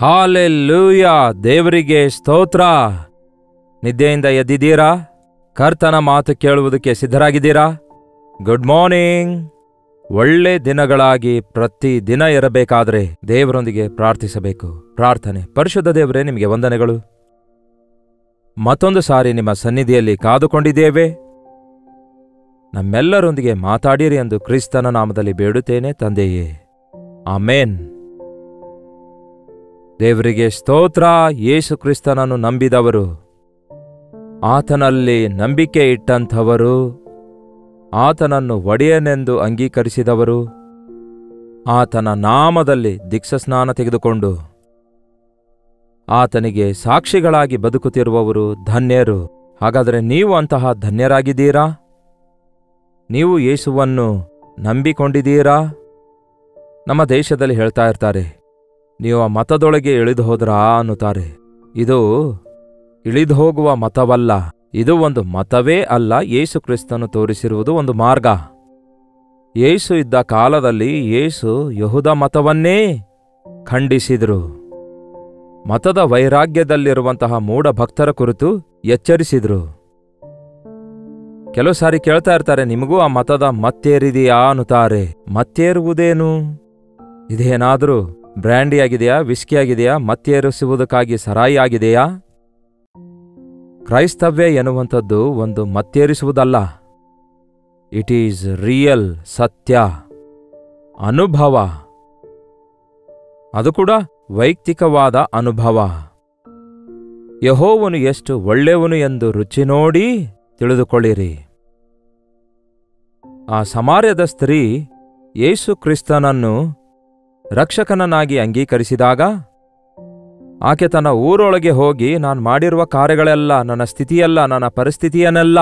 Hallelujah, ದೇವರಿಗೆ ಸ್ತೋತ್ರ. ನಿದ್ದೆಯಿಂದ ಎದ್ದಿದ್ದೀರಾ? ಕರ್ತನ ಮಾತು ಕೇಳುವುದಕ್ಕೆ ಸಿದ್ಧರಾಗಿದ್ದೀರಾ? Good morning. ಒಳ್ಳೆ ದಿನಗಳಾಗಿ ಪ್ರತಿ ದಿನ ಇರಬೇಕಾದ್ರೆ ದೇವರೊಂದಿಗೆ ಪ್ರಾರ್ಥಿಸಬೇಕು. ಪ್ರಾರ್ಥನೆ. ಪರಿಶುದ್ಧ ದೇವರೇ, ನಿಮಗೆ ವಂದನೆಗಳು. ಮತ್ತೊಂದು ಸಾರಿ ನಿಮ್ಮ ಸನ್ನಿಧಿಯಲ್ಲಿ ಕಾದುಕೊಂಡಿದ್ದೇವೆ. ನಮ್ಮೆಲ್ಲರೊಂದಿಗೆ ಮಾತಾಡಿರಿ ಎಂದು ಕ್ರಿಸ್ತನ ನಾಮದಲ್ಲಿ ಬೇಡುತ್ತೇನೆ ತಂದೆಯೇ, ಆಮೇನ್. ದೇವರಿಗೆ ಸ್ತೋತ್ರ. ಯೇಸು ಕ್ರಿಸ್ತನನ್ನು ನಂಬಿದವರು, ಆತನಲ್ಲಿ ನಂಬಿಕೆ ಇಟ್ಟಂಥವರು, ಆತನನ್ನು ಒಡೆಯನೆಂದು ಅಂಗೀಕರಿಸಿದವರು, ಆತನ ನಾಮದಲ್ಲಿ ದೀಕ್ಷಾಸ್ನಾನ ತೆಗೆದುಕೊಂಡು ಆತನಿಗೆ ಸಾಕ್ಷಿಗಳಾಗಿ ಬದುಕುತ್ತಿರುವವರು ಧನ್ಯರು. ಹಾಗಾದರೆ ನೀವು ಅಂತಹ ಧನ್ಯರಾಗಿದ್ದೀರಾ? ನೀವು ಯೇಸುವನ್ನು ನಂಬಿಕೊಂಡಿದ್ದೀರಾ? ನಮ್ಮ ದೇಶದಲ್ಲಿ ಹೇಳ್ತಾ ಇರ್ತಾರೆ, ನೀವು ಆ ಮತದೊಳಗೆ ಇಳಿದು ಹೋದ್ರಾ ಅನ್ನುತ್ತಾರೆ. ಇದು ಇಳಿದು ಹೋಗುವ ಮತವಲ್ಲ, ಇದು ಒಂದು ಮತವೇ ಅಲ್ಲ. ಯೇಸು ಕ್ರಿಸ್ತನು ತೋರಿಸಿರುವುದು ಒಂದು ಮಾರ್ಗ. ಯೇಸು ಇದ್ದ ಕಾಲದಲ್ಲಿ ಯೇಸು ಯಹೂದ ಮತವನ್ನೇ ಖಂಡಿಸಿದರು. ಮತದ ವೈರಾಗ್ಯದಲ್ಲಿರುವಂತಹ ಮೂಢ ಭಕ್ತರ ಕುರಿತು ಎಚ್ಚರಿಸಿದ್ರು. ಕೆಲವು ಸಾರಿ ಕೇಳ್ತಾ ಇರ್ತಾರೆ, ನಿಮಗೂ ಆ ಮತದ ಮತ್ತೇರಿದೆಯಾ ಅನ್ನುತ್ತಾರೆ. ಮತ್ತೇರುವುದೇನು? ಇದೇನಾದರೂ ಬ್ರ್ಯಾಂಡಿ ಆಗಿದೆಯಾ, ವಿಸ್ಕಿ ಆಗಿದೆಯಾ, ಮತ್ತೇರಿಸುವುದಕ್ಕಾಗಿ ಸರಾಯಿ ಆಗಿದೆಯಾ? ಕ್ರೈಸ್ತವ್ಯ ಎನ್ನುವಂಥದ್ದು ಒಂದು ಮತ್ತೇರಿಸುವುದಲ್ಲ. ಇಟ್ ಈಸ್ ರಿಯಲ್, ಸತ್ಯ, ಅನುಭವ. ಅದು ಕೂಡ ವೈಯಕ್ತಿಕವಾದ ಅನುಭವ. ಯೆಹೋವನು ಎಷ್ಟು ಒಳ್ಳೆಯವನು ಎಂದು ರುಚಿ ನೋಡಿ ತಿಳಿದುಕೊಳ್ಳಿರಿ. ಆ ಸಮಾರ್ಯದ ಸ್ತ್ರೀ ಯೇಸು ಕ್ರಿಸ್ತನನ್ನು ರಕ್ಷಕನನ್ನಾಗಿ ಅಂಗೀಕರಿಸಿದಾಗ ಆಕೆ ತನ್ನ ಊರೊಳಗೆ ಹೋಗಿ, ನಾನು ಮಾಡಿರುವ ಕಾರ್ಯಗಳೆಲ್ಲ, ನನ್ನ ಸ್ಥಿತಿಯಲ್ಲ, ನನ್ನ ಪರಿಸ್ಥಿತಿಯನ್ನೆಲ್ಲ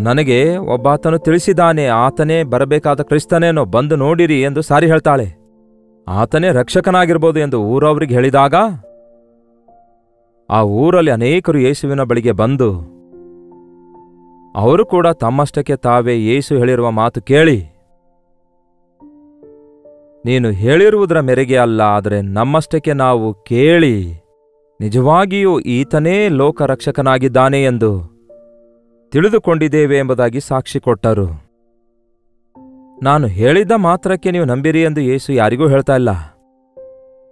ನನಗೆ ಒಬ್ಬಾತನು ತಿಳಿಸಿದಾನೆ, ಆತನೇ ಬರಬೇಕಾದ ಕ್ರಿಸ್ತನೇನೋ, ಬಂದು ನೋಡಿರಿ ಎಂದು ಸಾರಿ ಹೇಳ್ತಾಳೆ. ಆತನೇ ರಕ್ಷಕನಾಗಿರ್ಬೋದು ಎಂದು ಊರವರಿಗೆ ಹೇಳಿದಾಗ ಆ ಊರಲ್ಲಿ ಅನೇಕರು ಯೇಸುವಿನ ಬಳಿಗೆ ಬಂದು ಅವರು ಕೂಡ ತಮ್ಮಷ್ಟಕ್ಕೆ ತಾವೇ ಯೇಸು ಹೇಳಿರುವ ಮಾತು ಕೇಳಿ, ನೀನು ಹೇಳಿರುವುದರ ಮೇರೆಗೆ ಅಲ್ಲ, ಆದರೆ ನಮ್ಮಷ್ಟಕ್ಕೆ ನಾವು ಕೇಳಿ ನಿಜವಾಗಿಯೂ ಈತನೇ ಲೋಕ ರಕ್ಷಕನಾಗಿದ್ದಾನೆ ಎಂದು ತಿಳಿದುಕೊಂಡಿದ್ದೇವೆ ಎಂಬುದಾಗಿ ಸಾಕ್ಷಿ ಕೊಟ್ಟರು. ನಾನು ಹೇಳಿದ್ದ ಮಾತ್ರಕ್ಕೆ ನೀವು ನಂಬಿರಿ ಎಂದು ಯೇಸು ಯಾರಿಗೂ ಹೇಳ್ತಾ ಇಲ್ಲ.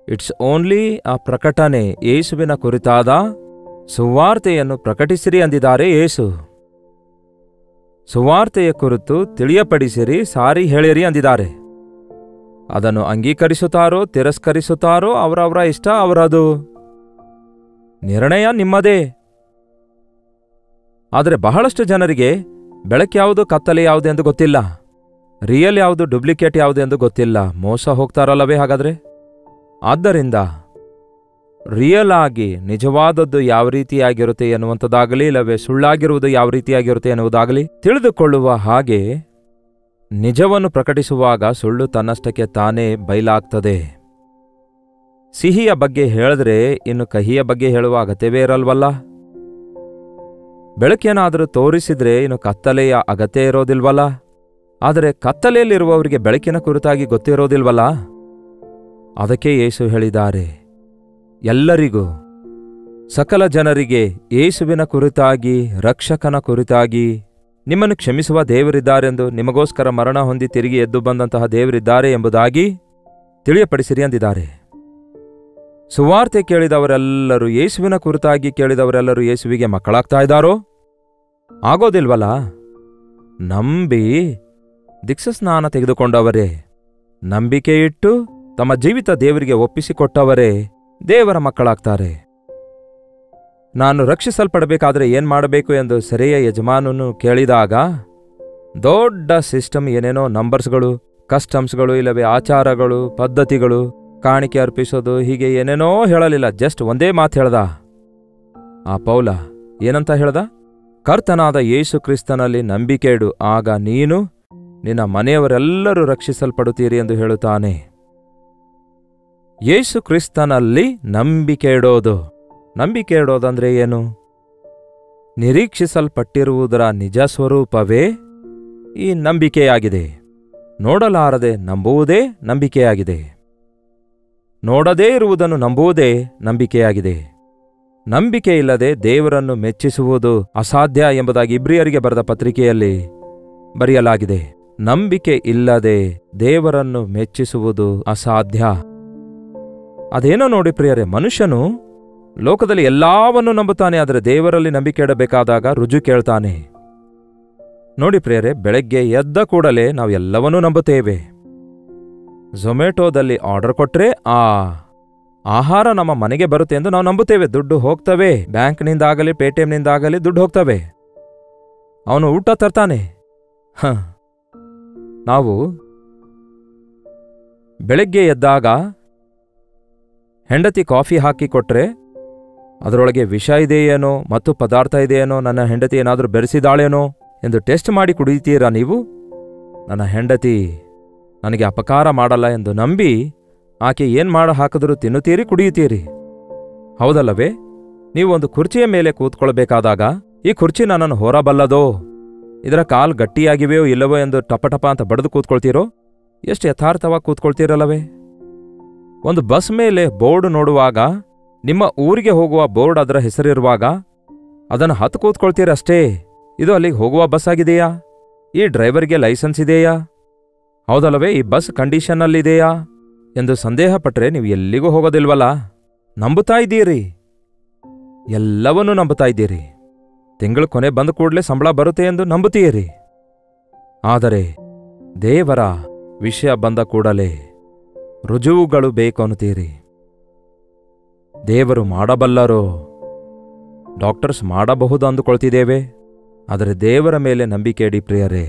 ಇಟ್ಸ್ ಓನ್ಲಿ ಆ ಪ್ರಕಟಣೆ. ಯೇಸುವಿನ ಕುರಿತಾದ ಸುವಾರ್ತೆಯನ್ನು ಪ್ರಕಟಿಸಿರಿ ಅಂದಿದ್ದಾರೆ ಯೇಸು. ಸುವಾರ್ತೆಯ ಕುರಿತು ತಿಳಿಯಪಡಿಸಿರಿ, ಸಾರಿ ಹೇಳಿರಿ ಅಂದಿದ್ದಾರೆ. ಅದನ್ನು ಅಂಗೀಕರಿಸುತ್ತಾರೋ ತಿರಸ್ಕರಿಸುತ್ತಾರೋ ಅವರವರ ಇಷ್ಟ, ಅವರದು ನಿರ್ಣಯ ನಿಮ್ಮದೇ. ಆದರೆ ಬಹಳಷ್ಟು ಜನರಿಗೆ ಬೆಳಕು ಕತ್ತಲೆ ಯಾವುದು ಎಂದು ಗೊತ್ತಿಲ್ಲ, ರಿಯಲ್ ಯಾವುದು ಡುಪ್ಲಿಕೇಟ್ ಯಾವುದು ಎಂದು ಗೊತ್ತಿಲ್ಲ. ಮೋಸ ಹೋಗ್ತಾರಲ್ಲವೇ ಹಾಗಾದ್ರೆ? ಆದ್ದರಿಂದ ರಿಯಲ್ ಆಗಿ ನಿಜವಾದದ್ದು ಯಾವ ರೀತಿಯಾಗಿರುತ್ತೆ ಎನ್ನುವಂಥದ್ದಾಗಲಿ, ಇಲ್ಲವೇ ಸುಳ್ಳಾಗಿರುವುದು ಯಾವ ರೀತಿಯಾಗಿರುತ್ತೆ ಎನ್ನುವುದಾಗಲಿ ತಿಳಿದುಕೊಳ್ಳುವ ಹಾಗೆ ನಿಜವನ್ನು ಪ್ರಕಟಿಸುವಾಗ ಸುಳ್ಳು ತನ್ನಷ್ಟಕ್ಕೆ ತಾನೇ ಬಯಲಾಗ್ತದೆ. ಸಿಹಿಯ ಬಗ್ಗೆ ಹೇಳಿದ್ರೆ ಇನ್ನು ಕಹಿಯ ಬಗ್ಗೆ ಹೇಳುವ ಅಗತ್ಯವೇ ಇರಲ್ವಲ್ಲ. ಬೆಳಕೇನಾದರೂ ತೋರಿಸಿದ್ರೆ ಇನ್ನು ಕತ್ತಲೆಯ ಅಗತ್ಯ ಇರೋದಿಲ್ವಲ್ಲ. ಆದರೆ ಕತ್ತಲೆಯಲ್ಲಿರುವವರಿಗೆ ಬೆಳಕಿನ ಕುರಿತಾಗಿ ಗೊತ್ತಿರೋದಿಲ್ವಲ್ಲ. ಅದಕ್ಕೆ ಯೇಸು ಹೇಳಿದ್ದಾರೆ, ಎಲ್ಲರಿಗೂ, ಸಕಲ ಜನರಿಗೆ ಯೇಸುವಿನ ಕುರಿತಾಗಿ, ರಕ್ಷಕನ ಕುರಿತಾಗಿ, ನಿಮ್ಮನ್ನು ಕ್ಷಮಿಸುವ ದೇವರಿದ್ದಾರೆಂದು, ನಿಮಗೋಸ್ಕರ ಮರಣ ಹೊಂದಿ ತಿರುಗಿ ಎದ್ದು ಬಂದಂತಹ ದೇವರಿದ್ದಾರೆ ಎಂಬುದಾಗಿ ತಿಳಿಯಪಡಿಸಿರಿ ಅಂದಿದ್ದಾರೆ. ಸುವಾರ್ತೆ ಕೇಳಿದವರೆಲ್ಲರೂ, ಯೇಸುವಿನ ಕುರಿತಾಗಿ ಕೇಳಿದವರೆಲ್ಲರೂ ಯೇಸುವಿಗೆ ಮಕ್ಕಳಾಗ್ತಾ ಇದ್ದಾರೋ? ಆಗೋದಿಲ್ವಲ್ಲ. ನಂಬಿ ದೀಕ್ಷಾಸ್ನಾನ ತೆಗೆದುಕೊಂಡವರೇ, ನಂಬಿಕೆ ಇಟ್ಟು ತಮ್ಮ ಜೀವಿತ ದೇವರಿಗೆ ಒಪ್ಪಿಸಿಕೊಟ್ಟವರೇ ದೇವರ ಮಕ್ಕಳಾಗ್ತಾರೆ. ನಾನು ರಕ್ಷಿಸಲ್ಪಡಬೇಕಾದ್ರೆ ಏನ್ ಮಾಡಬೇಕು ಎಂದು ಸೆರೆಯ ಯಜಮಾನನು ಕೇಳಿದಾಗ ದೊಡ್ಡ ಸಿಸ್ಟಮ್, ಏನೇನೋ ನಂಬರ್ಸ್ಗಳು, ಕಸ್ಟಮ್ಸ್ಗಳು, ಇಲ್ಲವೇ ಆಚಾರಗಳು, ಪದ್ಧತಿಗಳು, ಕಾಣಿಕೆ ಅರ್ಪಿಸೋದು, ಹೀಗೆ ಏನೇನೋ ಹೇಳಲಿಲ್ಲ. ಜಸ್ಟ್ ಒಂದೇ ಮಾತು ಹೇಳ್ದ ಆ ಪೌಲ. ಏನಂತ ಹೇಳ್ದ? ಕರ್ತನಾದ ಯೇಸು ಕ್ರಿಸ್ತನಲ್ಲಿ ನಂಬಿಕೆ ಇಡು, ಆಗ ನೀನು ನಿನ್ನ ಮನೆಯವರೆಲ್ಲರೂ ರಕ್ಷಿಸಲ್ಪಡುತ್ತೀರಿ ಎಂದು ಹೇಳುತ್ತಾನೆ. ಯೇಸು ಕ್ರಿಸ್ತನಲ್ಲಿ ನಂಬಿಕೆ ಇಡೋದು. ನಂಬಿಕೆ ಇಡೋದಂದ್ರೆ ಏನು? ನಿರೀಕ್ಷಿಸಲ್ಪಟ್ಟಿರುವುದರ ನಿಜ ಸ್ವರೂಪವೇ ಈ ನಂಬಿಕೆಯಾಗಿದೆ. ನೋಡಲಾರದೆ ನಂಬುವುದೇ ನಂಬಿಕೆಯಾಗಿದೆ. ನೋಡದೇ ಇರುವುದನ್ನು ನಂಬುವುದೇ ನಂಬಿಕೆಯಾಗಿದೆ. ನಂಬಿಕೆ ಇಲ್ಲದೆ ದೇವರನ್ನು ಮೆಚ್ಚಿಸುವುದು ಅಸಾಧ್ಯ ಎಂಬುದಾಗಿ ಇಬ್ರಿಯರಿಗೆ ಬರೆದ ಪತ್ರಿಕೆಯಲ್ಲಿ ಬರೆಯಲಾಗಿದೆ. ನಂಬಿಕೆ ಇಲ್ಲದೆ ದೇವರನ್ನು ಮೆಚ್ಚಿಸುವುದು ಅಸಾಧ್ಯ. ಅದೇನೋ ನೋಡಿ ಪ್ರಿಯರೇ, ಮನುಷ್ಯನು ಲೋಕದಲ್ಲಿ ಎಲ್ಲವನ್ನೂ ನಂಬುತ್ತಾನೆ, ಆದರೆ ದೇವರಲ್ಲಿ ನಂಬಿಕೆ ಇಡಬೇಕಾದಾಗ ರುಜು ಕೇಳ್ತಾನೆ. ನೋಡಿ ಪ್ರಿಯರೇ, ಬೆಳಗ್ಗೆ ಎದ್ದ ಕೂಡಲೇ ನಾವು ಎಲ್ಲವನ್ನೂ ನಂಬುತ್ತೇವೆ. ಝೊಮ್ಯಾಟೋದಲ್ಲಿ ಆರ್ಡರ್ ಕೊಟ್ರೆ ಆ ಆಹಾರ ನಮ್ಮ ಮನೆಗೆ ಬರುತ್ತೆ ಎಂದು ನಾವು ನಂಬುತ್ತೇವೆ. ದುಡ್ಡು ಹೋಗ್ತವೆ, ಬ್ಯಾಂಕ್ನಿಂದಾಗಲಿ ಪೇಟಿಎಂನಿಂದಾಗಲಿ ದುಡ್ಡು ಹೋಗ್ತವೆ, ಅವನು ಊಟ ತರ್ತಾನೆ. ನಾವು ಬೆಳಗ್ಗೆ ಎದ್ದಾಗ ಹೆಂಡತಿ ಕಾಫಿ ಹಾಕಿ ಕೊಟ್ರೆ ಅದರೊಳಗೆ ವಿಷ ಇದೆಯೇನೋ ಮತ್ತು ಪದಾರ್ಥ ಇದೆಯೇನೋ, ನನ್ನ ಹೆಂಡತಿ ಏನಾದರೂ ಬೆರೆಸಿದಾಳೇನೋ ಎಂದು ಟೆಸ್ಟ್ ಮಾಡಿ ಕುಡಿತೀರಾ ನೀವು? ನನ್ನ ಹೆಂಡತಿ ನನಗೆ ಅಪಕಾರ ಮಾಡಲ್ಲ ಎಂದು ನಂಬಿ ಆಕೆ ಏನು ಮಾಡಿ ಹಾಕಿದ್ರೂ ತಿನ್ನುತ್ತೀರಿ, ಕುಡಿಯುತ್ತೀರಿ, ಹೌದಲ್ಲವೇ? ನೀವು ಒಂದು ಕುರ್ಚಿಯ ಮೇಲೆ ಕೂತ್ಕೊಳ್ಬೇಕಾದಾಗ ಈ ಕುರ್ಚಿ ನನ್ನನ್ನು ಹೊರಬಲ್ಲದೋ, ಇದರ ಕಾಲು ಗಟ್ಟಿಯಾಗಿವೆಯೋ ಇಲ್ಲವೋ ಎಂದು ಟಪಟಪ ಅಂತ ಬಡಿದು ಕೂತ್ಕೊಳ್ತೀರೋ? ಎಷ್ಟು ಯಥಾರ್ಥವಾಗಿ ಕೂತ್ಕೊಳ್ತೀರಲ್ಲವೇ? ಒಂದು ಬಸ್ ಮೇಲೆ ಬೋರ್ಡ್ ನೋಡುವಾಗ, ನಿಮ್ಮ ಊರಿಗೆ ಹೋಗುವ ಬೋರ್ಡ್ ಅದರ ಹೆಸರಿರುವಾಗ ಅದನ್ನು ಹತ್ತು ಕೂತ್ಕೊಳ್ತೀರಷ್ಟೇ. ಇದು ಅಲ್ಲಿಗೆ ಹೋಗುವ ಬಸ್ ಆಗಿದೆಯಾ? ಈ ಡ್ರೈವರ್ಗೆ ಲೈಸೆನ್ಸ್ ಇದೆಯಾ? ಹೌದಲ್ಲವೇ? ಈ ಬಸ್ ಕಂಡೀಷನ್ನಲ್ಲಿದೆಯಾ ಎಂದು ಸಂದೇಹ ಪಟ್ಟರೆ ನೀವು ಎಲ್ಲಿಗೂ ಹೋಗೋದಿಲ್ವಲ್ಲ. ನಂಬುತ್ತಾ ಇದ್ದೀರಿ, ಎಲ್ಲವನ್ನೂ ನಂಬುತ್ತಾ ಇದ್ದೀರಿ. ತಿಂಗಳ ಕೊನೆ ಬಂದ ಕೂಡಲೇ ಸಂಬಳ ಬರುತ್ತೆ ಎಂದು ನಂಬುತ್ತೀರಿ. ಆದರೆ ದೇವರ ವಿಷಯ ಬಂದ ಕೂಡಲೇ ರುಜುವುಗಳು ಬೇಕು ಅನ್ನುತ್ತೀರಿ. ದೇವರು ಮಾಡಬಲ್ಲರೋ, ಡಾಕ್ಟರ್ಸ್ ಮಾಡಬಹುದು ಅಂದುಕೊಳ್ತಿದ್ದೇವೆ. ಆದರೆ ದೇವರ ಮೇಲೆ ನಂಬಿಕೆ ಇಡಿ ಪ್ರಿಯರೇ.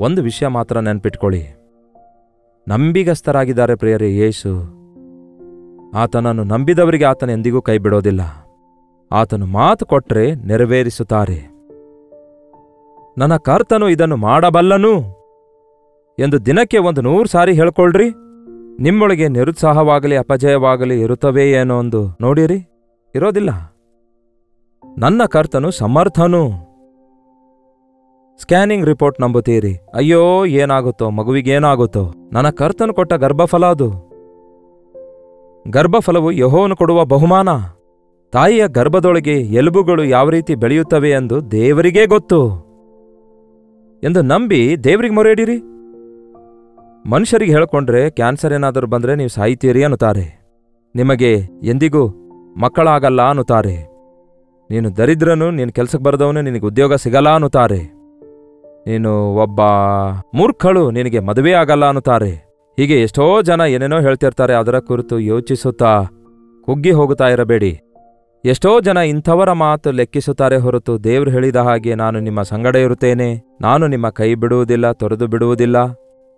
ಒಂದು ವಿಷಯ ಮಾತ್ರ ನೆನಪಿಟ್ಕೊಳ್ಳಿ, ನಂಬಿಗಸ್ತರಾಗಿದ್ದಾರೆ ಪ್ರಿಯರೇ ಯೇಸು. ಆತನನ್ನು ನಂಬಿದವರಿಗೆ ಆತನ ಎಂದಿಗೂ ಕೈ ಬಿಡೋದಿಲ್ಲ. ಆತನು ಮಾತು ಕೊಟ್ಟರೆ ನೆರವೇರಿಸುತ್ತಾರೆ. ನನ್ನ ಕರ್ತನು ಇದನ್ನು ಮಾಡಬಲ್ಲನು ಎಂದು ದಿನಕ್ಕೆ 100 ಸಾರಿ ಹೇಳ್ಕೊಳ್ರಿ. ನಿಮ್ಮೊಳಗೆ ನಿರುತ್ಸಾಹವಾಗಲಿ ಅಪಜಯವಾಗಲಿ ಇರುತ್ತವೇ ಏನೋ ಒಂದು ನೋಡಿರಿ, ಇರೋದಿಲ್ಲ. ನನ್ನ ಕರ್ತನು ಸಮರ್ಥನು. ಸ್ಕ್ಯಾನಿಂಗ್ ರಿಪೋರ್ಟ್ ನಂಬುತ್ತೀರಿ, ಅಯ್ಯೋ ಏನಾಗುತ್ತೋ, ಮಗುವಿಗೇನಾಗುತ್ತೋ. ನನ್ನ ಕರ್ತನು ಕೊಟ್ಟ ಗರ್ಭಫಲ ಅದು. ಗರ್ಭಫಲವು ಯೆಹೋವನು ಕೊಡುವ ಬಹುಮಾನ. ತಾಯಿಯ ಗರ್ಭದೊಳಗೆ ಎಲುಬುಗಳು ಯಾವ ರೀತಿ ಬೆಳೆಯುತ್ತವೆ ಎಂದು ದೇವರಿಗೇ ಗೊತ್ತು ಎಂದು ನಂಬಿ ದೇವರಿಗೆ ಮೊರೆಯಿಡಿರಿ. ಮನುಷ್ಯರಿಗೆ ಹೇಳ್ಕೊಂಡ್ರೆ ಕ್ಯಾನ್ಸರ್ ಏನಾದರೂ ಬಂದರೆ ನೀವು ಸಾಯ್ತೀರಿ ಅನ್ನುತ್ತಾರೆ. ನಿಮಗೆ ಎಂದಿಗೂ ಮಕ್ಕಳಾಗಲ್ಲ ಅನ್ನುತ್ತಾರೆ. ನೀನು ದರಿದ್ರನು, ನೀನು ಕೆಲಸಕ್ಕೆ ಬರೆದವನು, ನಿನಗೆ ಉದ್ಯೋಗ ಸಿಗಲ್ಲ ಅನ್ನುತ್ತಾರೆ. ನೀನು ಒಬ್ಬ ಮೂರ್ಖಳು, ನಿನಗೆ ಮದುವೆ ಆಗಲ್ಲ ಅನ್ನುತ್ತಾರೆ. ಹೀಗೆ ಎಷ್ಟೋ ಜನ ಏನೇನೋ ಹೇಳ್ತಿರ್ತಾರೆ. ಅದರ ಕುರಿತು ಯೋಚಿಸುತ್ತಾ ಕುಗ್ಗಿ ಹೋಗುತ್ತಾ ಇರಬೇಡಿ. ಎಷ್ಟೋ ಜನ ಇಂಥವರ ಮಾತು ಲೆಕ್ಕಿಸುತ್ತಾರೆ ಹೊರತು ದೇವರು ಹೇಳಿದ ಹಾಗೆ ನಾನು ನಿಮ್ಮ ಸಂಗಡ ಇರುತ್ತೇನೆ, ನಾನು ನಿಮ್ಮ ಕೈ ಬಿಡುವುದಿಲ್ಲ, ತೊರೆದು ಬಿಡುವುದಿಲ್ಲ,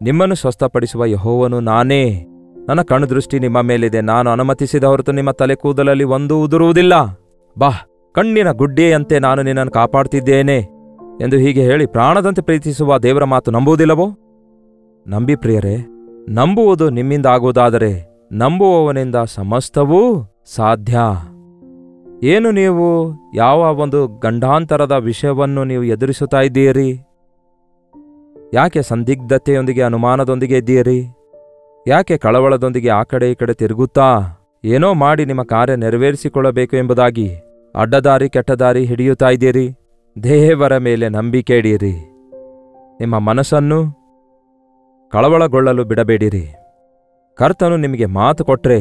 ನಿಮ್ಮನ್ನು ಸ್ವಸ್ಥಪಡಿಸುವ ಯೆಹೋವನು ನಾನೇ, ನನ್ನ ಕಣ್ಣುದೃಷ್ಟಿ ನಿಮ್ಮ ಮೇಲಿದೆ, ನಾನು ಅನುಮತಿಸಿದ ಹೊರತು ನಿಮ್ಮ ತಲೆ ಕೂದಲಲ್ಲಿ ಒಂದೂ ಉದುರುವುದಿಲ್ಲ, ಬಾ ಕಣ್ಣಿನ ಗುಡ್ಡೆಯಂತೆ ನಾನು ನಿನ್ನನ್ನು ಕಾಪಾಡ್ತಿದ್ದೇನೆ ಎಂದು ಹೀಗೆ ಹೇಳಿ ಪ್ರಾಣದಂತೆ ಪ್ರೀತಿಸುವ ದೇವರ ಮಾತು ನಂಬುವುದಿಲ್ಲವೋ? ನಂಬಿ ಪ್ರಿಯರೇ. ನಂಬುವುದು ನಿಮ್ಮಿಂದ ಆಗುವುದಾದರೆ ನಂಬುವವನಿಂದ ಸಮಸ್ತವೂ ಸಾಧ್ಯ. ಏನು ನೀವು ಯಾವ ಒಂದು ಗಂಡಾಂತರದ ವಿಷಯವನ್ನು ನೀವು ಎದುರಿಸುತ್ತಾ ಇದ್ದೀರಿ? ಯಾಕೆ ಸಂದಿಗ್ಧತೆಯೊಂದಿಗೆ ಅನುಮಾನದೊಂದಿಗೆ ಇದ್ದೀರಿ? ಯಾಕೆ ಕಳವಳದೊಂದಿಗೆ ಆ ಕಡೆ ಈ ಕಡೆ ತಿರುಗುತ್ತಾ ಏನೋ ಮಾಡಿ ನಿಮ್ಮ ಕಾರ್ಯ ನೆರವೇರಿಸಿಕೊಳ್ಳಬೇಕು ಎಂಬುದಾಗಿ ಅಡ್ಡದಾರಿ ಕೆಟ್ಟದಾರಿ ಹಿಡಿಯುತ್ತಾ ಇದ್ದೀರಿ? ದೇವರ ಮೇಲೆ ನಂಬಿಕೆ ಇಡಿರಿ. ನಿಮ್ಮ ಮನಸ್ಸನ್ನು ಕಳವಳಗೊಳ್ಳಲು ಬಿಡಬೇಡಿರಿ. ಕರ್ತನು ನಿಮಗೆ ಮಾತು ಕೊಟ್ಟರೆ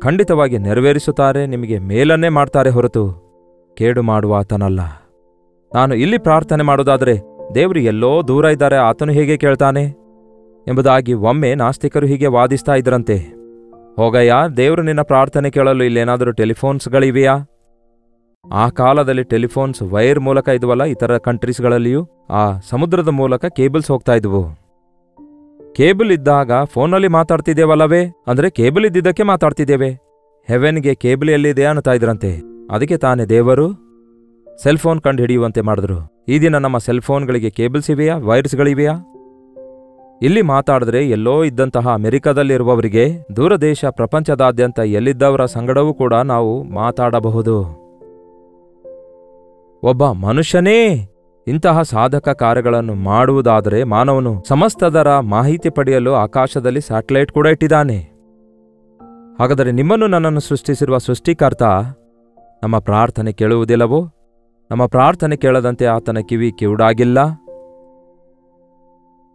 ಖಂಡಿತವಾಗಿ ನೆರವೇರಿಸುತ್ತಾರೆ, ನಿಮಗೆ ಮೇಲನ್ನೇ ಮಾಡ್ತಾರೆ ಹೊರತು ಕೇಡು ಮಾಡುವ ಆತನಲ್ಲ. ನಾನು ಇಲ್ಲಿ ಪ್ರಾರ್ಥನೆ ಮಾಡೋದಾದರೆ ದೇವರು ಎಲ್ಲೋ ದೂರ ಇದ್ದಾರೆ, ಆತನು ಹೇಗೆ ಕೇಳ್ತಾನೆ ಎಂಬುದಾಗಿ ಒಮ್ಮೆ ನಾಸ್ತಿಕರು ಹೀಗೆ ವಾದಿಸ್ತಾ ಇದ್ರಂತೆ. ಹೋಗಯ್ಯ, ದೇವರು ನಿನ್ನ ಪ್ರಾರ್ಥನೆ ಕೇಳಲು ಇಲ್ಲೇನಾದರೂ ಟೆಲಿಫೋನ್ಸ್ಗಳಿವೆಯಾ? ಆ ಕಾಲದಲ್ಲಿ ಟೆಲಿಫೋನ್ಸ್ ವೈರ್ ಮೂಲಕ ಇದ್ವಲ್ಲ, ಇತರ ಕಂಟ್ರೀಸ್ಗಳಲ್ಲಿಯೂ ಆ ಸಮುದ್ರದ ಮೂಲಕ ಕೇಬಲ್ಸ್ ಹೋಗ್ತಾ ಇದ್ವು. ಕೇಬಲ್ ಇದ್ದಾಗ ಫೋನಲ್ಲಿ ಮಾತಾಡ್ತಿದ್ದೇವಲ್ಲವೇ, ಅಂದ್ರೆ ಕೇಬಲ್ ಇದ್ದಿದ್ದಕ್ಕೆ ಮಾತಾಡ್ತಿದ್ದೇವೆ. ಹೆವೆನ್ಗೆ ಕೇಬಲ್ ಎಲ್ಲಿದೆ ಅನ್ನುತ್ತಾ ಇದ್ರಂತೆ. ಅದಕ್ಕೆ ತಾನೇ ದೇವರು ಸೆಲ್ಫೋನ್ ಕಂಡು ಹಿಡಿಯುವಂತೆ ಮಾಡಿದ್ರು. ಈ ದಿನ ನಮ್ಮ ಸೆಲ್ಫೋನ್ಗಳಿಗೆ ಕೇಬಲ್ಸ್ ಇವೆಯಾ, ವೈರ್ಸ್ಗಳಿವೆಯಾ? ಇಲ್ಲಿ ಮಾತಾಡಿದ್ರೆ ಎಲ್ಲೋ ಇದ್ದಂತಹ ಅಮೆರಿಕದಲ್ಲಿರುವವರಿಗೆ ದೂರದೇಶ ಪ್ರಪಂಚದಾದ್ಯಂತ ಎಲ್ಲಿದ್ದವರ ಸಂಗಡವೂ ಕೂಡ ನಾವು ಮಾತಾಡಬಹುದು. ಒಬ್ಬ ಮನುಷ್ಯನೇ ಇಂತಹ ಸಾಧಕ ಕಾರ್ಯಗಳನ್ನು ಮಾಡುವುದಾದರೆ ಮಾನವನು ಸಮಸ್ತದರ ಮಾಹಿತಿ ಪಡೆಯಲು ಆಕಾಶದಲ್ಲಿ ಸ್ಯಾಟಲೈಟ್ ಕೂಡ ಇಟ್ಟಿದ್ದಾನೆ. ಹಾಗಾದರೆ ನಿಮ್ಮನ್ನು ನನ್ನನ್ನು ಸೃಷ್ಟಿಸಿರುವ ಸೃಷ್ಟಿಕರ್ತ ನಮ್ಮ ಪ್ರಾರ್ಥನೆ ಕೇಳುವುದಿಲ್ಲವೋ? ನಮ್ಮ ಪ್ರಾರ್ಥನೆ ಕೇಳದಂತೆ ಆತನ ಕಿವಿ ಕಿವುಡಾಗಿಲ್ಲ?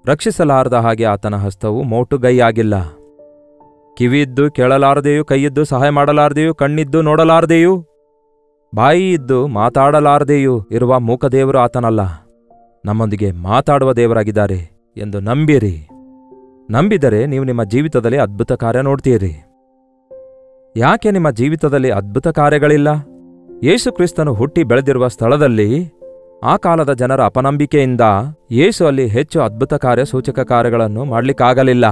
ರಕ್ಷಿಸಲಾರದ ಹಾಗೆ ಆತನ ಹಸ್ತವು ಮೋಟುಗೈಯಾಗಿಲ್ಲ. ಕಿವಿಯಿದ್ದು ಕೇಳಲಾರದೆಯೂ, ಕೈಯಿದ್ದು ಸಹಾಯ ಮಾಡಲಾರದೆಯೂ, ಕಣ್ಣಿದ್ದು ನೋಡಲಾರದೆಯೂ, ಬಾಯಿಯಿದ್ದು ಮಾತಾಡಲಾರದೆಯೂ ಇರುವ ಮೂಕದೇವರು ಆತನಲ್ಲ, ನಮ್ಮೊಂದಿಗೆ ಮಾತಾಡುವ ದೇವರಾಗಿದ್ದಾರೆ ಎಂದು ನಂಬಿರಿ. ನಂಬಿದರೆ ನೀವು ನಿಮ್ಮ ಜೀವಿತದಲ್ಲಿ ಅದ್ಭುತ ಕಾರ್ಯ ನೋಡ್ತೀರಿ. ಯಾಕೆ ನಿಮ್ಮ ಜೀವಿತದಲ್ಲಿ ಅದ್ಭುತ ಕಾರ್ಯಗಳಿಲ್ಲ? ಯೇಸು ಕ್ರಿಸ್ತನು ಹುಟ್ಟಿ ಬೆಳೆದಿರುವ ಸ್ಥಳದಲ್ಲಿ ಆ ಕಾಲದ ಜನರ ಅಪನಂಬಿಕೆಯಿಂದ ಯೇಸು ಅಲ್ಲಿ ಹೆಚ್ಚು ಅದ್ಭುತ ಕಾರ್ಯ ಸೂಚಕ ಕಾರ್ಯಗಳನ್ನು ಮಾಡಲಿಕ್ಕಾಗಲಿಲ್ಲ.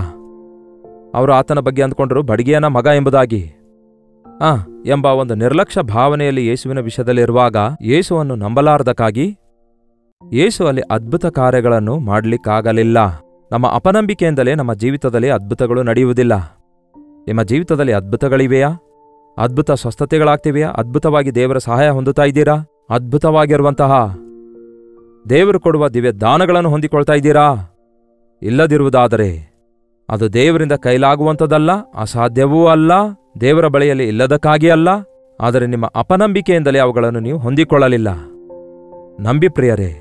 ಅವರು ಆತನ ಬಗ್ಗೆ ಅಂದ್ಕೊಂಡರು ಬಡಗಿಯನ ಮಗ ಎಂಬುದಾಗಿ. ಎಂಬ ಒಂದು ನಿರ್ಲಕ್ಷ್ಯ ಭಾವನೆಯಲ್ಲಿ ಯೇಸುವಿನ ವಿಷಯದಲ್ಲಿರುವಾಗ ಯೇಸುವನ್ನು ನಂಬಲಾರದಕ್ಕಾಗಿ ಯೇಸು ಅಲ್ಲಿ ಅದ್ಭುತ ಕಾರ್ಯಗಳನ್ನು ಮಾಡಲಿಕ್ಕಾಗಲಿಲ್ಲ. ನಮ್ಮ ಅಪನಂಬಿಕೆಯಿಂದಲೇ ನಮ್ಮ ಜೀವಿತದಲ್ಲಿ ಅದ್ಭುತಗಳು ನಡೆಯುವುದಿಲ್ಲ. ನಿಮ್ಮ ಜೀವಿತದಲ್ಲಿ ಅದ್ಭುತಗಳಿವೆಯಾ? ಅದ್ಭುತ ಸ್ವಸ್ಥತೆಗಳಾಗ್ತಿವೆಯಾ? ಅದ್ಭುತವಾಗಿ ದೇವರ ಸಹಾಯ ಹೊಂದುತ್ತಾ ಇದ್ದೀರಾ? ಅದ್ಭುತವಾಗಿರುವಂತಹ ದೇವರು ಕೊಡುವ ದಿವ್ಯ ದಾನಗಳನ್ನು ಹೊಂದಿಕೊಳ್ತಾ ಇದ್ದೀರಾ? ಇಲ್ಲದಿರುವುದಾದರೆ ಅದು ದೇವರಿಂದ ಕೈಲಾಗುವಂಥದ್ದಲ್ಲ, ಅಸಾಧ್ಯವೂ ಅಲ್ಲ, ದೇವರ ಬಳಿಯಲ್ಲಿ ಇಲ್ಲದಕ್ಕಾಗಿ ಅಲ್ಲ, ಆದರೆ ನಿಮ್ಮ ಅಪನಂಬಿಕೆಯಿಂದಲೇ ಅವುಗಳನ್ನು ನೀವು ಹೊಂದಿಕೊಳ್ಳಲಿಲ್ಲ. ನಂಬಿ ಪ್ರಿಯರೇ,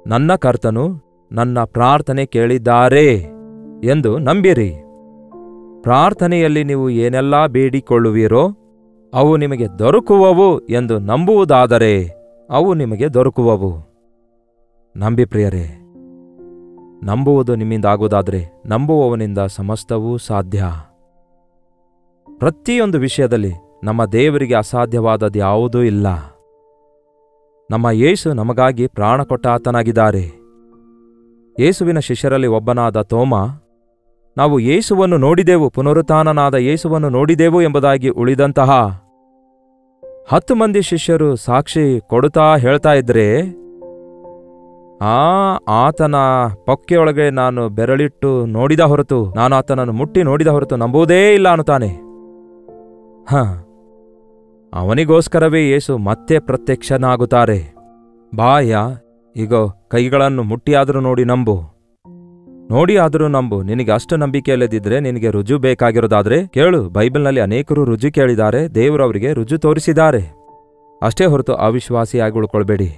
ನನ್ನ ಕರ್ತನು ನನ್ನ ಪ್ರಾರ್ಥನೆ ಕೇಳಿದ್ದಾರೆ ಎಂದು ನಂಬಿರಿ. ಪ್ರಾರ್ಥನೆಯಲ್ಲಿ ನೀವು ಏನೆಲ್ಲ ಬೇಡಿಕೊಳ್ಳುವಿರೋ ಅವು ನಿಮಗೆ ದೊರಕುವವು ಎಂದು ನಂಬುವುದಾದರೆ ಅವು ನಿಮಗೆ ದೊರಕುವವು. ನಂಬಿ ಪ್ರಿಯರೇ, ನಂಬುವುದು ನಿಮ್ಮಿಂದಾಗುವುದಾದರೆ ನಂಬುವವನಿಂದ ಸಮಸ್ತವೂ ಸಾಧ್ಯ. ಪ್ರತಿಯೊಂದು ವಿಷಯದಲ್ಲಿ ನಮ್ಮ ದೇವರಿಗೆ ಅಸಾಧ್ಯವಾದದ್ದು ಯಾವುದೂ ಇಲ್ಲ. ನಮ್ಮ ಯೇಸು ನಮಗಾಗಿ ಪ್ರಾಣ ಕೊಟ್ಟ ಆತನಾಗಿದ್ದಾರೆ. ಯೇಸುವಿನ ಶಿಷ್ಯರಲ್ಲಿ ಒಬ್ಬನಾದ ತೋಮ, ನಾವು ಯೇಸುವನ್ನು ನೋಡಿದೆವು, ಪುನರುತ್ಥಾನನಾದ ಯೇಸುವನ್ನು ನೋಡಿದೆವು ಎಂಬುದಾಗಿ ಉಳಿದಂತಹ 10 ಮಂದಿ ಶಿಷ್ಯರು ಸಾಕ್ಷಿ ಕೊಡುತ್ತಾ ಹೇಳ್ತಾ ಇದ್ರೆ, ಆತನ ಪೊಕ್ಕೆಯೊಳಗೆ ನಾನು ಬೆರಳಿಟ್ಟು ನೋಡಿದ ಹೊರತು, ನಾನು ಆತನನ್ನು ಮುಟ್ಟಿ ನೋಡಿದ ಹೊರತು ನಂಬುವುದೇ ಇಲ್ಲ ಅನ್ನುತ್ತಾನೆ. ಅವನಿಗೋಸ್ಕರವೇ ಯೇಸು ಮತ್ತೆ ಪ್ರತ್ಯಕ್ಷನಾಗುತ್ತಾರೆ. ಬಾಯ, ಈಗ ಕೈಗಳನ್ನು ಮುಟ್ಟಿಯಾದರೂ ನೋಡಿ ನಂಬು, ನೋಡಿ ಆದರೂ ನಂಬು. ನಿನಗೆ ಅಷ್ಟು ನಂಬಿಕೆ ಇಲ್ಲದಿದ್ರೆ ನಿನಗೆ ರುಜು ಬೇಕಾಗಿರೋದಾದ್ರೆ ಕೇಳು. ಬೈಬಲ್ನಲ್ಲಿ ಅನೇಕರು ರುಜು ಕೇಳಿದ್ದಾರೆ, ದೇವರು ಅವರಿಗೆ ರುಜು ತೋರಿಸಿದ್ದಾರೆ. ಅಷ್ಟೇ ಹೊರತು ಅವಿಶ್ವಾಸಿಯಾಗಿ ಉಳ್ಕೊಳ್ಬೇಡಿ,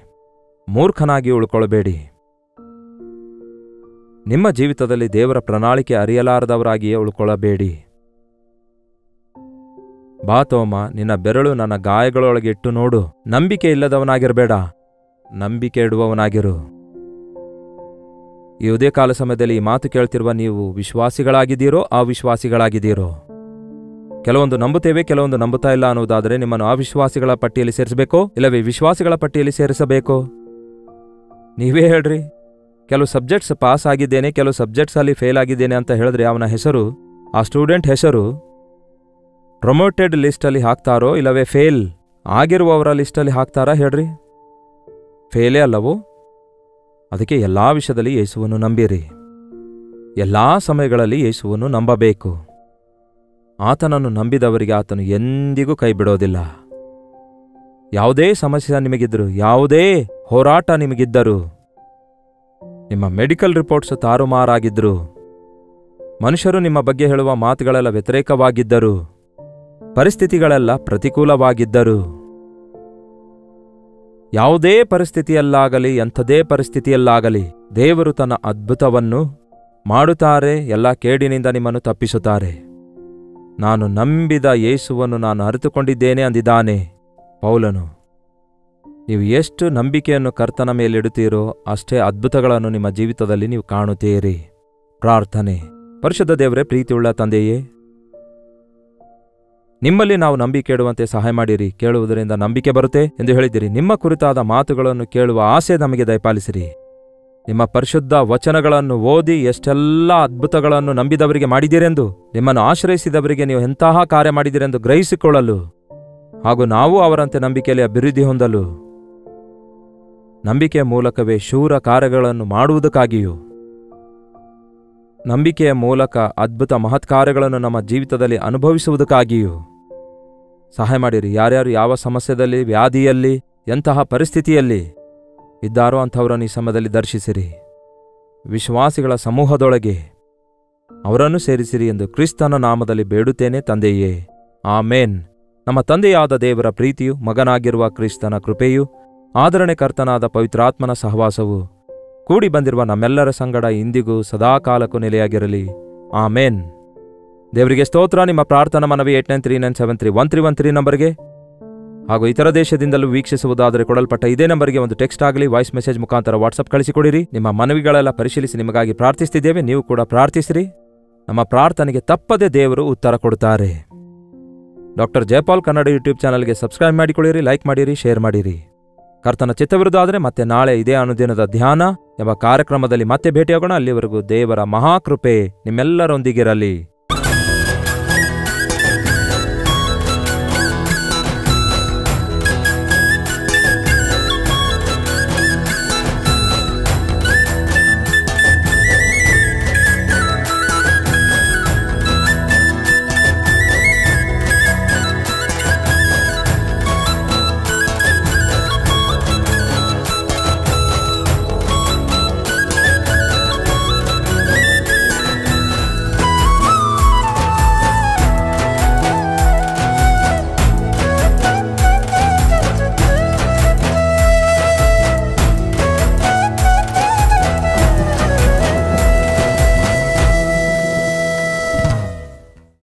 ಮೂರ್ಖನಾಗಿ ಉಳ್ಕೊಳ್ಬೇಡಿ. ನಿಮ್ಮ ಜೀವಿತದಲ್ಲಿ ದೇವರ ಪ್ರಣಾಳಿಕೆ ಅರಿಯಲಾರದವರಾಗಿಯೇ ಉಳ್ಕೊಳ್ಳಬೇಡಿ. ಬಾ ತೋಮ, ನಿನ್ನ ಬೆರಳು ನನ್ನ ಗಾಯಗಳೊಳಗೆ ಇಟ್ಟು ನೋಡು. ನಂಬಿಕೆ ಇಲ್ಲದವನಾಗಿರಬೇಡ, ನಂಬಿಕೆ ಇಡುವವನಾಗಿರು. ಈ ಉದಯಕಾಲ ಸಮಯದಲ್ಲಿ ಈ ಮಾತು ಕೇಳ್ತಿರುವ ನೀವು ವಿಶ್ವಾಸಿಗಳಾಗಿದ್ದೀರೋ ಅವಿಶ್ವಾಸಿಗಳಾಗಿದ್ದೀರೋ? ಕೆಲವೊಂದು ನಂಬುತ್ತೇವೆ, ಕೆಲವೊಂದು ನಂಬುತ್ತಾ ಇಲ್ಲ ಅನ್ನುವುದಾದರೆ ನಿಮ್ಮನ್ನು ಅವಿಶ್ವಾಸಿಗಳ ಪಟ್ಟಿಯಲ್ಲಿ ಸೇರಿಸಬೇಕೋ ಇಲ್ಲವೇ ವಿಶ್ವಾಸಿಗಳ ಪಟ್ಟಿಯಲ್ಲಿ ಸೇರಿಸಬೇಕೋ? ನೀವೇ ಹೇಳ್ರಿ. ಕೆಲವು ಸಬ್ಜೆಕ್ಟ್ಸ್ ಪಾಸ್ ಆಗಿದ್ದೇನೆ, ಕೆಲವು ಸಬ್ಜೆಕ್ಟ್ಸಲ್ಲಿ ಫೇಲ್ ಆಗಿದ್ದೇನೆ ಅಂತ ಹೇಳಿದ್ರೆ ಅವನ ಹೆಸರು, ಆ ಸ್ಟೂಡೆಂಟ್ ಹೆಸರು ಪ್ರಮೋಟೆಡ್ ಲಿಸ್ಟಲ್ಲಿ ಹಾಕ್ತಾರೋ ಇಲ್ಲವೇ ಫೇಲ್ ಆಗಿರುವವರ ಲಿಸ್ಟಲ್ಲಿ ಹಾಕ್ತಾರಾ ಹೇಳ್ರಿ? ಫೇಲೇ ಅಲ್ಲವೋ? ಅದಕ್ಕೆ ಎಲ್ಲಾ ವಿಷಯದಲ್ಲಿ ಯೇಸುವನ್ನು ನಂಬಿರಿ. ಎಲ್ಲಾ ಸಮಯಗಳಲ್ಲಿ ಯೇಸುವನ್ನು ನಂಬಬೇಕು. ಆತನನ್ನು ನಂಬಿದವರಿಗೆ ಆತನು ಎಂದಿಗೂ ಕೈ ಬಿಡೋದಿಲ್ಲ. ಯಾವುದೇ ಸಮಸ್ಯೆ ನಿಮಗಿದ್ದರು, ಯಾವುದೇ ಹೋರಾಟ ನಿಮಗಿದ್ದರು, ನಿಮ್ಮ ಮೆಡಿಕಲ್ ರಿಪೋರ್ಟ್ಸ್ ತಾರುಮಾರಾಗಿದ್ದರು, ಮನುಷ್ಯರು ನಿಮ್ಮ ಬಗ್ಗೆ ಹೇಳುವ ಮಾತುಗಳೆಲ್ಲ ವ್ಯತಿರೇಕವಾಗಿದ್ದರು, ಪರಿಸ್ಥಿತಿಗಳೆಲ್ಲ ಪ್ರತಿಕೂಲವಾಗಿದ್ದರು, ಯಾವುದೇ ಪರಿಸ್ಥಿತಿಯಲ್ಲಾಗಲಿ ಎಂಥದೇ ಪರಿಸ್ಥಿತಿಯಲ್ಲಾಗಲಿ ದೇವರು ತನ್ನ ಅದ್ಭುತವನ್ನು ಮಾಡುತ್ತಾರೆ. ಎಲ್ಲ ಕೇಡಿನಿಂದ ನಿಮ್ಮನ್ನು ತಪ್ಪಿಸುತ್ತಾರೆ. ನಾನು ನಂಬಿದ ಯೇಸುವನ್ನು ನಾನು ಅರಿತುಕೊಂಡಿದ್ದೇನೆ ಅಂದಿದ್ದಾನೆ ಪೌಲನು. ನೀವು ಎಷ್ಟು ನಂಬಿಕೆಯನ್ನು ಕರ್ತನ ಮೇಲಿಡುತ್ತೀರೋ ಅಷ್ಟೇ ಅದ್ಭುತಗಳನ್ನು ನಿಮ್ಮ ಜೀವಿತದಲ್ಲಿ ನೀವು ಕಾಣುತ್ತೀರಿ. ಪ್ರಾರ್ಥನೆ. ಪರಿಶುದ್ಧ ದೇವರೇ, ಪ್ರೀತಿಯುಳ್ಳ ತಂದೆಯೇ, ನಿಮ್ಮಲ್ಲಿ ನಾವು ನಂಬಿಕೆ ಇಡುವಂತೆ ಸಹಾಯ ಮಾಡಿರಿ. ಕೇಳುವುದರಿಂದ ನಂಬಿಕೆ ಬರುತ್ತೆ ಎಂದು ಹೇಳಿದಿರಿ. ನಿಮ್ಮ ಕುರಿತಾದ ಮಾತುಗಳನ್ನು ಕೇಳುವ ಆಸೆ ನಮಗೆ ದಯಪಾಲಿಸಿರಿ. ನಿಮ್ಮ ಪರಿಶುದ್ಧ ವಚನಗಳನ್ನು ಓದಿ ಎಷ್ಟೆಲ್ಲ ಅದ್ಭುತಗಳನ್ನು ನಂಬಿದವರಿಗೆ ಮಾಡಿದಿರೆಂದು, ನಿಮ್ಮನ್ನು ಆಶ್ರಯಿಸಿದವರಿಗೆ ನೀವು ಎಂತಹ ಕಾರ್ಯ ಮಾಡಿದಿರೆಂದು ಗ್ರಹಿಸಿಕೊಳ್ಳಲು ಹಾಗೂ ನಾವು ಅವರಂತೆ ನಂಬಿಕೆಯಲ್ಲಿ ಅಭಿವೃದ್ಧಿ ಹೊಂದಲು, ನಂಬಿಕೆಯ ಮೂಲಕವೇ ಶೂರ ಕಾರ್ಯಗಳನ್ನು ಮಾಡುವುದಕ್ಕಾಗಿಯೂ, ನಂಬಿಕೆಯ ಮೂಲಕ ಅದ್ಭುತ ಮಹತ್ಕಾರ್ಯಗಳನ್ನು ನಮ್ಮ ಜೀವಿತದಲ್ಲಿ ಅನುಭವಿಸುವುದಕ್ಕಾಗಿಯೂ ಸಹಾಯ ಮಾಡಿರಿ. ಯಾರ್ಯಾರು ಯಾವ ಸಮಸ್ಯೆಯಲ್ಲಿ, ವ್ಯಾಧಿಯಲ್ಲಿ, ಎಂತಹ ಪರಿಸ್ಥಿತಿಯಲ್ಲಿ ಇದ್ದಾರೋ ಅಂಥವರನ್ನು ಈ ಸಮಯದಲ್ಲಿ ದರ್ಶಿಸಿರಿ. ವಿಶ್ವಾಸಿಗಳ ಸಮೂಹದೊಳಗೆ ಅವರನ್ನು ಸೇರಿಸಿರಿ ಎಂದು ಕ್ರಿಸ್ತನ ನಾಮದಲ್ಲಿ ಬೇಡುತ್ತೇನೆ ತಂದೆಯೇ, ಆಮೇನ್. ನಮ್ಮ ತಂದೆಯಾದ ದೇವರ ಪ್ರೀತಿಯು, ಮಗನಾಗಿರುವ ಕ್ರಿಸ್ತನ ಕೃಪೆಯು, ಆದರಣೆಕರ್ತನಾದ ಪವಿತ್ರಾತ್ಮನ ಸಹವಾಸವು ಕೂಡಿ ಬಂದಿರುವ ನಮ್ಮೆಲ್ಲರ ಸಂಗಡ ಇಂದಿಗೂ ಸದಾಕಾಲಕ್ಕೂ ನೆಲೆಯಾಗಿರಲಿ. ಆಮೇನ್. ದೇವರಿಗೆ ಸ್ತೋತ್ರ. ನಿಮ್ಮ ಪ್ರಾರ್ಥನಾ ಮನವಿ 8939731313 ನಂಬರ್ಗೆ ಹಾಗೂ ಇತರ ದೇಶದಿಂದಲೂ ವೀಕ್ಷಿಸುವುದಾದರೆ ಕೊಡಲ್ಪಟ್ಟ ಇದೇ ನಂಬರ್ಗೆ ಒಂದು ಟೆಕ್ಸ್ಟ್ ಆಗಲಿ ವಾಯ್ಸ್ ಮೆಸೇಜ್ ಮುಖಾಂತರ ವಾಟ್ಸಪ್ ಕಳಿಸಿಕೊಡಿರಿ. ನಿಮ್ಮ ಮನವಿಗಳೆಲ್ಲ ಪರಿಶೀಲಿಸಿ ನಿಮಗಾಗಿ ಪ್ರಾರ್ಥಿಸ್ತಿದ್ದೇವೆ. ನೀವು ಕೂಡ ಪ್ರಾರ್ಥಿಸಿರಿ. ನಮ್ಮ ಪ್ರಾರ್ಥನೆಗೆ ತಪ್ಪದೆ ದೇವರು ಉತ್ತರ ಕೊಡುತ್ತಾರೆ. ಡಾಕ್ಟರ್ ಜಯಪಾಲ್ ಕನ್ನಡ ಯೂಟ್ಯೂಬ್ ಚಾನಲ್ಗೆ ಸಬ್ಸ್ಕ್ರೈಬ್ ಮಾಡಿಕೊಳ್ಳಿರಿ, ಲೈಕ್ ಮಾಡಿರಿ, ಶೇರ್ ಮಾಡಿರಿ. ಕರ್ತನ ಚಿತ್ತವಿರುವುದಾದರೆ ಮತ್ತೆ ನಾಳೆ ಇದೇ ಅನುದಿನದ ಧ್ಯಾನ ಎಂಬ ಕಾರ್ಯಕ್ರಮದಲ್ಲಿ ಮತ್ತೆ ಭೇಟಿಯಾಗೋಣ. ಅಲ್ಲಿವರೆಗೂ ದೇವರ ಮಹಾಕೃಪೆ ನಿಮ್ಮೆಲ್ಲರೊಂದಿಗಿರಲಿ.